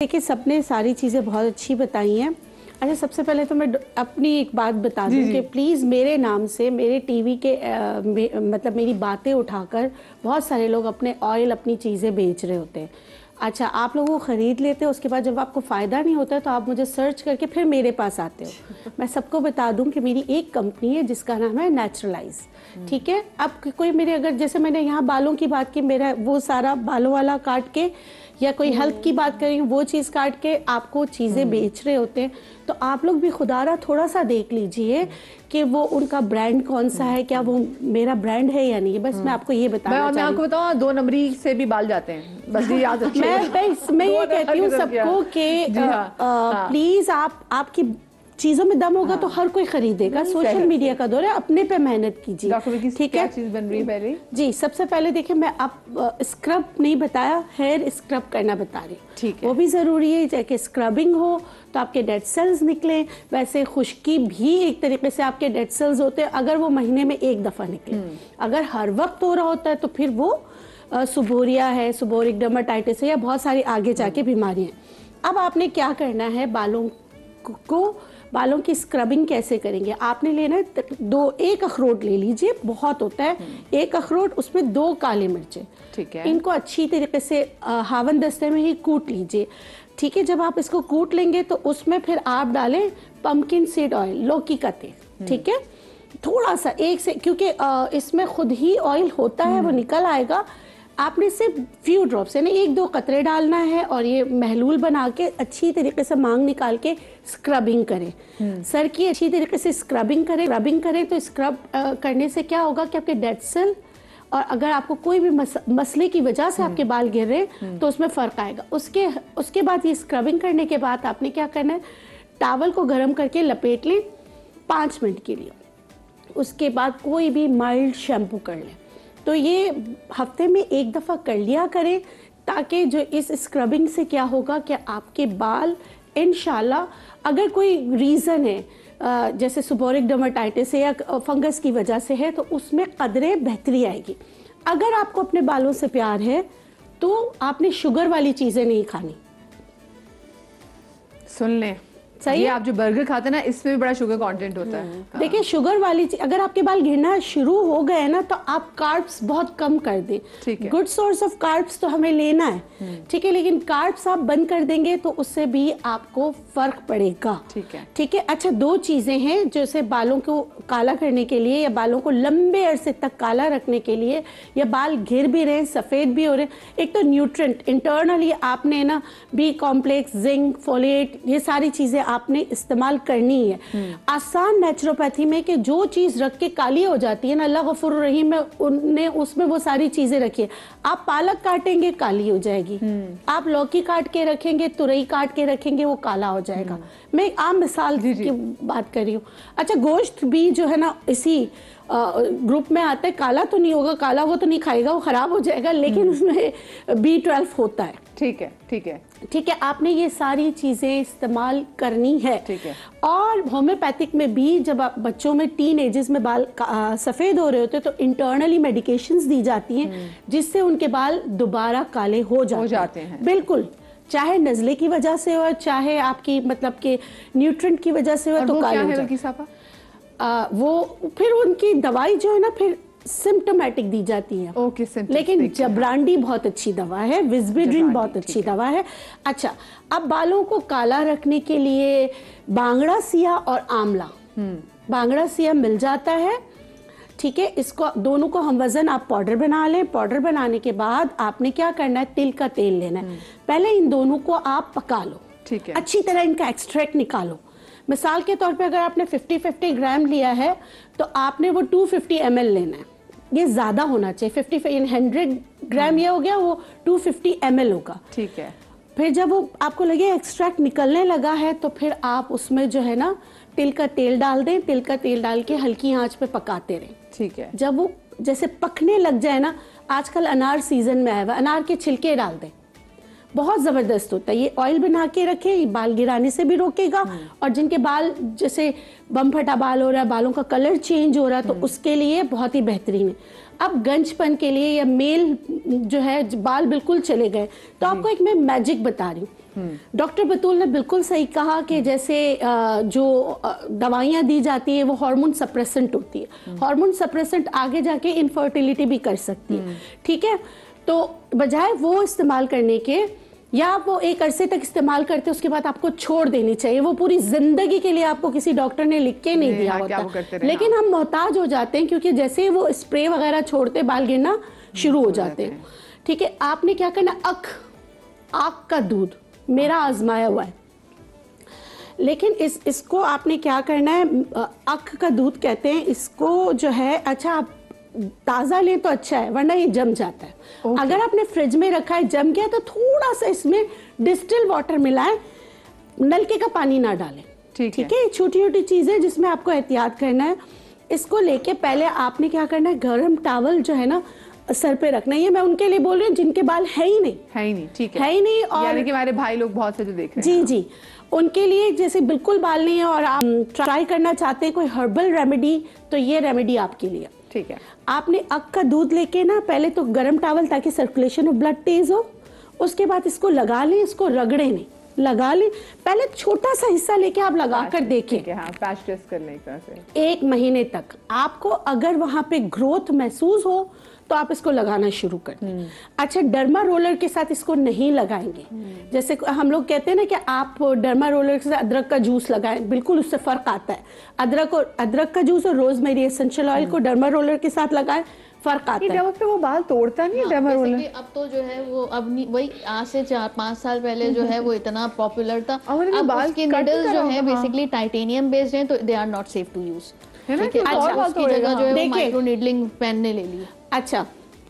देखिए सबने सारी चीज़ें बहुत अच्छी बताई हैं। अच्छा, सबसे पहले तो मैं अपनी एक बात बता दूं कि प्लीज़ मेरे नाम से मेरे टीवी के मतलब मेरी बातें उठाकर बहुत सारे लोग अपने ऑयल अपनी चीज़ें बेच रहे होते हैं। अच्छा, आप लोगों को ख़रीद लेते हो, उसके बाद जब आपको फ़ायदा नहीं होता तो आप मुझे सर्च करके फिर मेरे पास आते हो। मैं सबको बता दूं कि मेरी एक कंपनी है जिसका नाम है नेचुरलाइज। ठीक है, अब कोई मेरे अगर जैसे मैंने यहाँ बालों की बात की, मेरा वो सारा बालों वाला काट के या कोई हेल्थ की बात करें वो चीज़ काट के आपको चीज़ें बेच रहे होते हैं, तो आप लोग भी खुदारा थोड़ा सा देख लीजिए कि वो उनका ब्रांड कौन सा है, क्या वो मेरा ब्रांड है या नहीं। बस मैं आपको ये बताना चाहती हूँ। मैं आपको बताऊँ, 2 नंबरी से भी बाल जाते हैं, बस ये याद रखिए। मैं ये कहती हूँ सबको कि प्लीज आपकी चीजों में दम होगा तो हर कोई खरीदेगा। सोशल मीडिया का दौर है, अपने पे मेहनत कीजिए। ठीक है, चीज बन रही है पहले जी। सबसे पहले देखिए, मैं आप स्क्रब नहीं बताया, हेयर स्क्रब करना बता रही हूँ। ठीक है, वो भी जरूरी है, चाहे स्क्रबिंग हो तो आपके डेड सेल्स निकले। वैसे खुश्की भी एक तरीके से आपके डेड सेल्स होते हैं, अगर वो महीने में एक दफा निकले। अगर हर वक्त हो रहा होता है तो फिर वो सुबोरिया है, सुबोरिक डर्माटाइटिस है, या बहुत सारी आगे जाके बीमारियां। अब आपने क्या करना है, बालों की स्क्रबिंग कैसे करेंगे। आपने लेना है एक अखरोट ले लीजिए, बहुत होता है। एक अखरोट, उसमें 2 काली मिर्चें। ठीक है, इनको अच्छी तरीके से हावन दस्ते में ही कूट लीजिए। ठीक है, जब आप इसको कूट लेंगे तो उसमें फिर आप डालें पंपकिन सीड ऑयल, लौकी का तेल। ठीक है, थोड़ा सा क्योंकि इसमें खुद ही ऑयल होता है, वो निकल आएगा। आपने सिर्फ फ्यू ड्रॉप्स यानी 1-2 कतरे डालना है और ये महलूल बना के अच्छी तरीके से मांग निकाल के स्क्रबिंग करें। सर की अच्छी तरीके से स्क्रबिंग करें तो स्क्रब करने से क्या होगा कि आपके डेड सेल, और अगर आपको कोई भी मसले की वजह से आपके बाल गिर रहे हैं तो उसमें फ़र्क आएगा। उसके बाद ये स्क्रबिंग करने के बाद आपने क्या करना है, टावल को गर्म करके लपेट लें 5 मिनट के लिए। उसके बाद कोई भी माइल्ड शैम्पू कर लें। तो ये हफ्ते में 1 दफ़ा कर लिया करें, ताकि जो इस स्क्रबिंग से क्या होगा कि आपके बाल इंशाल्लाह, अगर कोई रीज़न है जैसे सुबोरिक डर्माटाइटिस है या फंगस की वजह से है, तो उसमें कदरे बेहतरी आएगी। अगर आपको अपने बालों से प्यार है तो आपने शुगर वाली चीज़ें नहीं खानी। सुन लें, सही है। आप जो बर्गर खाते हैं ना, इसमें भी बड़ा शुगर कंटेंट होता है। देखिए, शुगर वाली अगर आपके बाल गिरना शुरू हो गए ना, तो आप कार्ब्स बहुत कम कर दें। ठीक है, गुड सोर्स ऑफ कार्ब्स तो हमें लेना है। ठीक है, लेकिन कार्ब्स आप बंद कर देंगे तो उससे भी आपको फर्क पड़ेगा। ठीक है, ठीक है। अच्छा, 2 चीजें हैं जैसे बालों को काला करने के लिए या बालों को लंबे अरसे तक काला रखने के लिए, या बाल घिर भी रहे, सफेद भी हो रहे। एक तो न्यूट्रेंट इंटरनली आपने ना बी कॉम्प्लेक्स, जिंक, फोलेट, ये सारी चीजें आपने इस्तेमाल करनी है। आसान नेचुरोपैथी में कि जो चीज रख के काली हो जाती है ना, अल्लाह गफूर रहीम में उनने उसमें वो सारी चीजें रखी है। आप पालक काटेंगे काली हो जाएगी, आप लौकी काट के रखेंगे, तुरई काट के रखेंगे, वो काला हो जाएगा। मैं आम मिसाल की बात कर रही हूँ। अच्छा, गोश्त भी जो है ना इसी ग्रुप में आता है। काला तो नहीं होगा, काला वो तो नहीं खाएगा, वो खराब हो जाएगा, लेकिन उसमें B12 होता है। ठीक है, ठीक है, ठीक है। आपने ये सारी चीजें इस्तेमाल करनी है। ठीक है। और होम्योपैथिक में भी जब आप बच्चों में टीन एजेस में बाल सफेद हो रहे होते हैं तो इंटरनली मेडिकेशंस दी जाती हैं जिससे उनके बाल दोबारा काले हो जाते हैं। बिल्कुल, चाहे नजले की वजह से हो, चाहे आपकी मतलब के न्यूट्रिएंट की वजह से हो, तो काले हो जाते हैं। वो फिर उनकी दवाई जो है ना फिर सिम्टोमेटिक दी जाती है। ओके, लेकिन जबरांडी बहुत अच्छी दवा है, विस्बिड्रिन बहुत अच्छी दवा है। अच्छा, अब बालों को काला रखने के लिए बांगड़ा सिया और आंवला, बांगड़ा सिया मिल जाता है। ठीक है, इसको दोनों को हम वजन आप पाउडर बना लें। पाउडर बनाने के बाद आपने क्या करना है, तिल का तेल लेना है। पहले इन दोनों को आप पका लो। ठीक है, अच्छी तरह इनका एक्सट्रैक्ट निकालो। मिसाल के तौर पे अगर आपने 50-50 ग्राम लिया है तो आपने वो 250 ml लेना है। ये ज्यादा होना चाहिए, 100 ग्राम ये हो गया, वो 250 ml होगा। ठीक है, फिर जब वो आपको लगे एक्सट्रैक्ट निकलने लगा है तो फिर आप उसमें जो है ना तिल का तेल डाल दें। तिल का तेल डाल के हल्की आंच पे पकाते रहें। ठीक है, जब वो जैसे पकने लग जाए ना, आजकल अनार सीजन में आया हुआ, अनार के छिलके डाल दें, बहुत ज़बरदस्त होता है। ये ऑयल बना के रखें, ये बाल गिराने से भी रोकेगा। और जिनके बाल जैसे बम फटा बाल हो रहा है, बालों का कलर चेंज हो रहा है, तो उसके लिए बहुत ही बेहतरीन है। अब गंजपन के लिए या मेल जो है बाल बिल्कुल चले गए, तो आपको एक मैं मैजिक बता रही हूँ। डॉक्टर बतूल ने बिल्कुल सही कहा कि जैसे जो दवाइयाँ दी जाती है वो हार्मोन सप्रेसेंट होती है। हार्मोन सप्रेसेंट आगे जाके इनफर्टिलिटी भी कर सकती है, ठीक है। तो बजाय वो इस्तेमाल करने के, या आप वो एक अरसे तक इस्तेमाल करते उसके बाद आपको छोड़ देनी चाहिए। वो पूरी जिंदगी के लिए आपको किसी डॉक्टर ने लिख के नहीं दिया होता, लेकिन हम मोहताज हो जाते हैं क्योंकि जैसे ही वो स्प्रे वगैरह छोड़ते बाल गिरना शुरू हो जाते हैं, ठीक है। आपने क्या करना, आँख का दूध मेरा आजमाया हुआ है, लेकिन इसको आपने क्या करना है, आँख का दूध कहते हैं इसको जो है। अच्छा, आप ताज़ा लें तो अच्छा है, वरना ये जम जाता है। अगर आपने फ्रिज में रखा है जम गया तो थोड़ा सा इसमें डिस्टिल वाटर मिलाएं, नलके का पानी ना डालें, ठीक है। छोटी छोटी चीज़ें जिसमें आपको एहतियात करना है। इसको लेके पहले आपने क्या करना है, गर्म टॉवल जो है ना सर पे रखना है। ये मैं उनके लिए बोल रही हूँ जिनके बाल है ही नहीं, ठीक है ही नहीं, और यानी कि हमारे भाई लोग बहुत से जो देख रहे हैं, जी, उनके लिए जैसे बिल्कुल बाल नहीं है और आप ट्राई करना चाहते हैं कोई हर्बल रेमेडी, तो ये रेमेडी आपके लिए, ठीक है। आपने अक का दूध लेके ना पहले तो गर्म टॉवल, ताकि सर्कुलेशन ऑफ ब्लड तेज हो, उसके बाद इसको लगा लें, इसको रगड़े नहीं, लगा लें। पहले छोटा सा हिस्सा लेके आप लगा कर देखें, हाँ, पैच टेस्ट करने एक तरह से 1 महीने तक। आपको अगर वहां पे ग्रोथ महसूस हो तो आप इसको लगाना शुरू कर दें। अच्छा, डर्मा रोलर के साथ इसको नहीं लगाएंगे। जैसे हम लोग कहते हैं ना कि आप डर्मा रोलर के साथ अदरक का जूस लगाएं, बिल्कुल उससे फर्क आता है। अदरक का जूस और रोजमेरी एसेंशियल ऑयल को डर्मा रोलर के साथ लगाएं, फर्क आता है। जब वो बाल तोड़ता नहीं है डर्मा रोलर। अब तो जो है वो अब नहीं, वही आज से 4-5 साल पहले जो है वो इतना पॉपुलर था। अब उसके निडल्स जो है बेसिकली टाइटेनियम बेस्ड हैं, तो they are not safe to use, है ना। अच्छा, उसकी जगह जो है वो माइक्रो नीडलिंग पेन ने ले ली। अच्छा,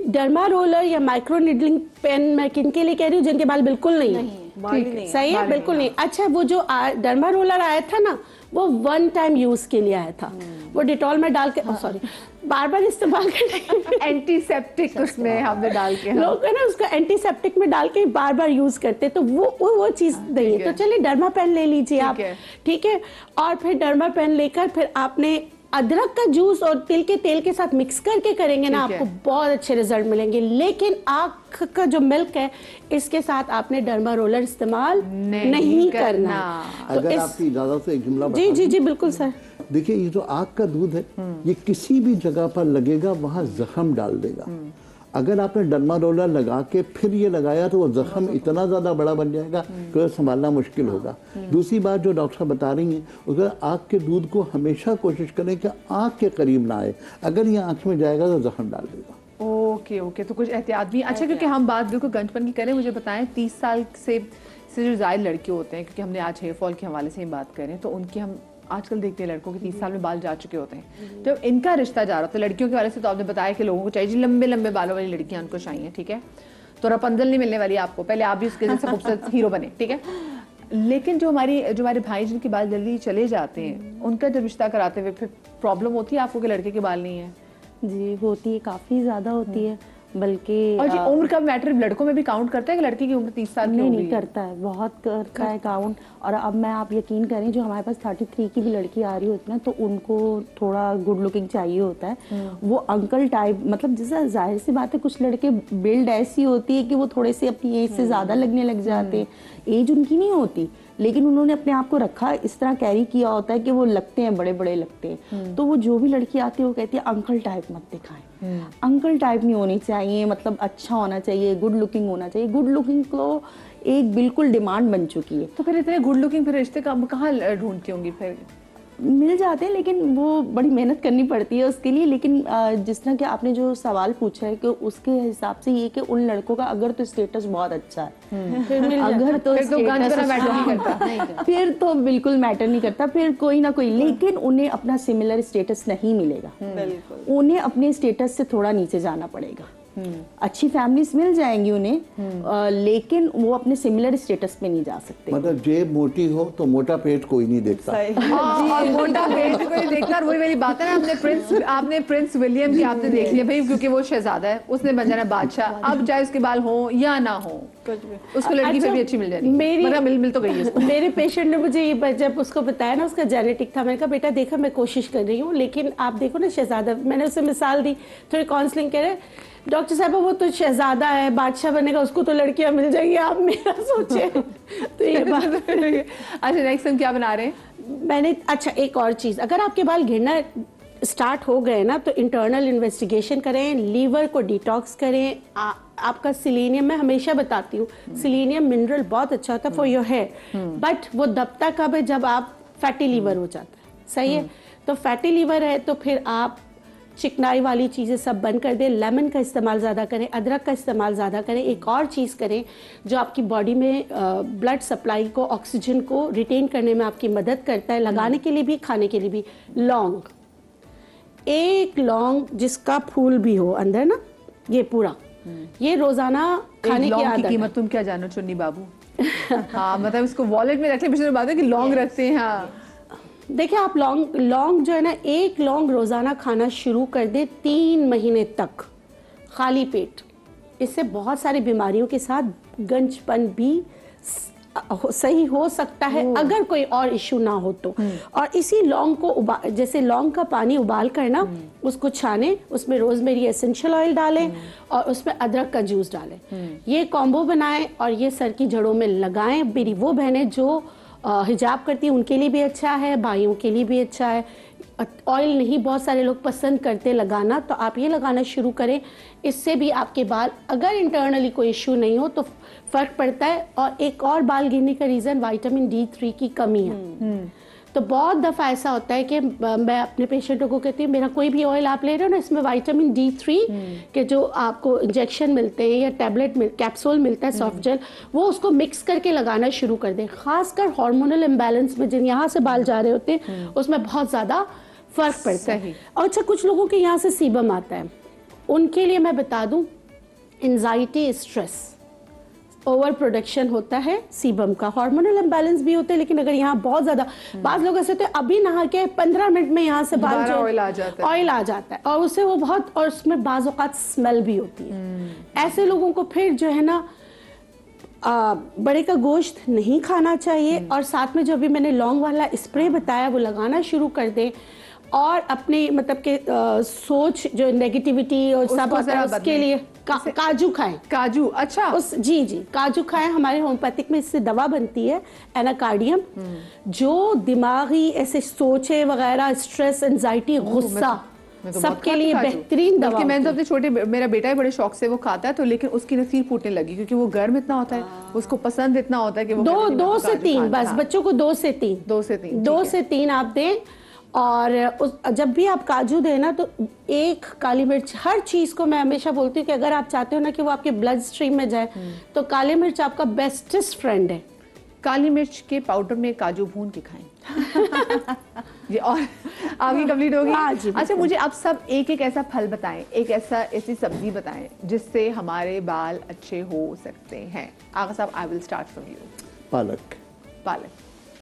डर्मा रोलर या माइक्रो नीडलिंग पेन मैं किन के लिए कह रही हूँ, जिनके बाल बिल्कुल नहीं है, सही है, बिल्कुल नहीं। अच्छा, वो जो डर्मा रोलर आया था ना, वो 1 टाइम यूज के लिए आया था। वो डिटॉल में डाल के, सॉरी, बार बार इस्तेमाल करने एंटीसेप्टिक उसमें हमने डाल के, लोग है ना उसको एंटीसेप्टिक में डाल के बार बार यूज करते, तो वो चीज नहीं है। तो चलिए डर्मा पेन ले लीजिए आप, ठीक है। और फिर डर्मा पेन लेकर फिर आपने अदरक का जूस और तिल के तेल के साथ मिक्स करके करेंगे ना, आपको बहुत अच्छे रिजल्ट मिलेंगे। लेकिन आँख का जो मिल्क है, इसके साथ आपने डर्मा रोलर इस्तेमाल नहीं करना। अगर आपकी इजाजत से एक जुमला जी बिल्कुल सर। देखिए, ये जो आँख का दूध है, ये किसी भी जगह पर लगेगा वहाँ जख्म डाल देगा। अगर आपने डर्मा रोलर लगा के फिर ये लगाया तो वो जख्म इतना ज़्यादा बड़ा बन जाएगा कि संभालना मुश्किल होगा। दूसरी बात जो डॉक्टर साहब बता रही हैं, अगर आँख के दूध को हमेशा कोशिश करें कि आँख के करीब ना आए, अगर ये आँख में जाएगा तो जख्म डाल देगा। ओके, तो कुछ एहतियात भी। अच्छा, क्योंकि हम बात बिल्कुल गंजपन की करें, मुझे बताएं 30 साल से जो ज़ायद लड़के होते हैं, क्योंकि हमने आज हेयर फॉल के हवाले से ही बात करें, तो उनकी हम आजकल देखते हैं लड़कों के 30 साल में बाल जा चुके होते हैं। जब इनका रिश्ता जा रहा होता है लड़कियों के वाले से, तो आपने बताया कि लोगों को चाहिए लंबे लंबे बालों वाली लड़कियां उनको चाहिए, ठीक है। तो रपंजल नहीं मिलने वाली आपको, पहले आप भी उसके जैसे खूबसूरत हीरो बने, ठीक है। लेकिन जो हमारे भाई जिनके बाल जल्दी चले जाते हैं, उनका जब रिश्ता कराते हुए फिर प्रॉब्लम होती है आपको कि लड़के के बाल नहीं है? जी होती है, काफ़ी ज़्यादा होती है, बल्कि और जी उम्र का मैटर लड़कों में भी काउंट करता है कि लड़की की उम्र 30 साल की नहीं करता है, बहुत करता है काउंट। और अब मैं आप यकीन करें, जो हमारे पास 33 की भी लड़की आ रही होती है ना, तो उनको थोड़ा गुड लुकिंग चाहिए होता है। वो अंकल टाइप, मतलब जैसा जाहिर सी बात है, कुछ लड़के बिल्ड ऐसी होती है कि वो थोड़े से अपनी एज से ज़्यादा लगने लग जाते हैं। एज उनकी नहीं होती, लेकिन उन्होंने अपने आप को रखा इस तरह कैरी किया होता है कि वो लगते हैं बड़े बड़े लगते हैं। तो वो जो भी लड़की आती है वो कहती है अंकल टाइप मत दिखाएं। अंकल टाइप नहीं होनी चाहिए, मतलब अच्छा होना चाहिए, गुड लुकिंग होना चाहिए। गुड लुकिंग तो एक बिल्कुल डिमांड बन चुकी है। तो फिर इतने गुड लुकिंग फिर रिश्ते कहाँ ढूंढती होंगी? फिर मिल जाते हैं, लेकिन वो बड़ी मेहनत करनी पड़ती है उसके लिए। लेकिन जिस तरह कि आपने जो सवाल पूछा है कि उसके हिसाब से ये कि उन लड़कों का अगर तो स्टेटस बहुत अच्छा है, अगर तो फिर तो बिल्कुल मैटर नहीं करता, फिर कोई ना कोई, लेकिन उन्हें अपना सिमिलर स्टेटस नहीं मिलेगा, उन्हें अपने स्टेटस से थोड़ा नीचे जाना पड़ेगा। अच्छी फैमिलीज मिल जाएंगी उन्हें, लेकिन वो अपने सिमिलर स्टेटस पे नहीं जा सकते। मतलब जेब मोटी हो तो मोटा पेट कोई नहीं देखता। और मोटा पेट कोई देखता। वही मेरी बात है ना, आपने प्रिंस विलियम की आपने देख लिया भाई, क्योंकि वो शहजादा है, उसने बन जाना बादशाह। अब चाहे उसके बाल हो या ना हो, उसको लड़की फिर भी अच्छी मिल जाएगी। मिल तो गई है। मेरे पेशेंट ने मुझे ये जब उसको बताया ना उसका जेनेटिक था, मैंने कहा बेटा देखा मैं कोशिश कर रही हूँ, लेकिन आप देखो ना शहजादा, मैंने उसे मिसाल दी, थोड़ी काउंसलिंग करे, डॉक्टर साहब वो तो शहजादा है, बादशाह बनेगा, उसको तो लड़कियां मिल जाएगी, आप मेरा सोचे। तो ये बात। अच्छा नेक्स्ट हम क्या बना रहे हैं? मैंने अच्छा एक और चीज़, अगर आपके बाल गिरना स्टार्ट हो गए ना तो इंटरनल इन्वेस्टिगेशन करें, लीवर को डिटॉक्स करें। आपका सिलेनियम, मैं हमेशा बताती हूँ, सिलेनियम मिनरल बहुत अच्छा होता है फॉर योर हेयर, बट वो दबता कब है? जब आप फैटी लीवर हो जाता है, सही है? तो फैटी लीवर है तो फिर आप चिकनाई वाली चीज़ें सब बंद कर दें, लेमन का इस्तेमाल ज़्यादा करें, अदरक का इस्तेमाल ज़्यादा करें। एक और चीज़ करें जो आपकी बॉडी में ब्लड सप्लाई को, ऑक्सीजन को रिटेन करने में आपकी मदद करता है, लगाने के लिए भी, खाने के लिए भी। लौंग, एक लौंग जिसका फूल भी हो अंदर ना, ये पूरा, ये रोजाना खाने की आदत। कीमत तुम क्या जानो चुन्नी बाबू? हाँ मतलब इसको वॉलेट में रख ले, पिछले बात है कि लौंग रखते हैं। हाँ देखिए आप लौंग जो है ना, एक लौंग रोजाना खाना शुरू कर दे 3 महीने तक खाली पेट, इससे बहुत सारी बीमारियों के साथ गंजपन भी सही हो सकता है अगर कोई और इशू ना हो तो। और इसी लौंग को जैसे लौंग का पानी उबाल कर ना उसको छाने, उसमें रोजमेरी एसेंशियल ऑयल डालें और उसमें अदरक का जूस डालें, ये कॉम्बो बनाएं और ये सर की जड़ों में लगाएं। मेरी वो बहनें जो हिजाब करती हैं उनके लिए भी अच्छा है, भाइयों के लिए भी अच्छा है। ऑयल नहीं बहुत सारे लोग पसंद करते लगाना, तो आप ये लगाना शुरू करें, इससे भी आपके बाल, अगर इंटरनली कोई इश्यू नहीं हो तो फर्क पड़ता है। और एक और बाल गिरने का रीज़न विटामिन D3 की कमी है। तो बहुत दफ़ा ऐसा होता है कि मैं अपने पेशेंटों को कहती हूँ, मेरा कोई भी ऑयल आप ले रहे हो ना, इसमें विटामिन D3 के जो आपको इंजेक्शन मिलते हैं या टैबलेट कैप्सूल मिलता है सॉफ्ट जेल, वो उसको मिक्स करके लगाना शुरू कर दें। खासकर हार्मोनल इम्बैलेंस में जिन यहाँ से बाल जा रहे होते हैं उसमें बहुत ज़्यादा फर्क पड़ता है। और अच्छा कुछ लोगों के यहाँ से सीबम आता है, उनके लिए मैं बता दूं, एंजाइटी, स्ट्रेस, ओवर प्रोडक्शन होता है सीबम का, हार्मोनल इम्बैलेंस भी होते हैं। लेकिन अगर यहाँ बहुत ज्यादा, बाद लोग ऐसे होते हैं अभी नहा के 15 मिनट में यहाँ से बाल जो ऑयल आ जाता है और उससे वो बहुत, और उसमें बाज़ औक़ात स्मेल भी होती है। ऐसे लोगों को फिर जो है ना बड़े का गोश्त नहीं खाना चाहिए। और साथ में जो अभी मैंने लौंग वाला स्प्रे बताया वो लगाना शुरू कर दें। और अपने मतलब के सोच जो नेगेटिविटी और सब होता है उसके लिए काजू खाएं। काजू, अच्छा जी काजू खाएं। हमारे होम्योपैथिक में इससे दवा बनती है एनाकार्डियम, जो दिमागी ऐसे सोचे वगैरह, स्ट्रेस, एंजाइटी, गुस्सा सबके लिए बेहतरीन दवा। मैंने तो अपने छोटे, मेरा बेटा ही बड़े शौक से वो खाता है, तो लेकिन उसकी नसीर फूटने लगी क्योंकि वो गर्म इतना होता है, उसको पसंद इतना होता है कि वो 2 से 3 बस, बच्चों को 2 से 3 आप दें। और जब भी आप काजू दें ना तो एक काली मिर्च, हर चीज़ को मैं हमेशा बोलती हूँ कि अगर आप चाहते हो ना कि वो आपके ब्लड स्ट्रीम में जाए तो काली मिर्च आपका बेस्टेस्ट फ्रेंड है। काली मिर्च के पाउडर में काजू भून के खाएं। ये और आपकी कंप्लीट होगी। अच्छा मुझे आप सब एक ऐसा फल बताएं, ऐसी सब्जी बताएं जिससे हमारे बाल अच्छे हो सकते हैं। आगा साहब, I will start from you. पालक।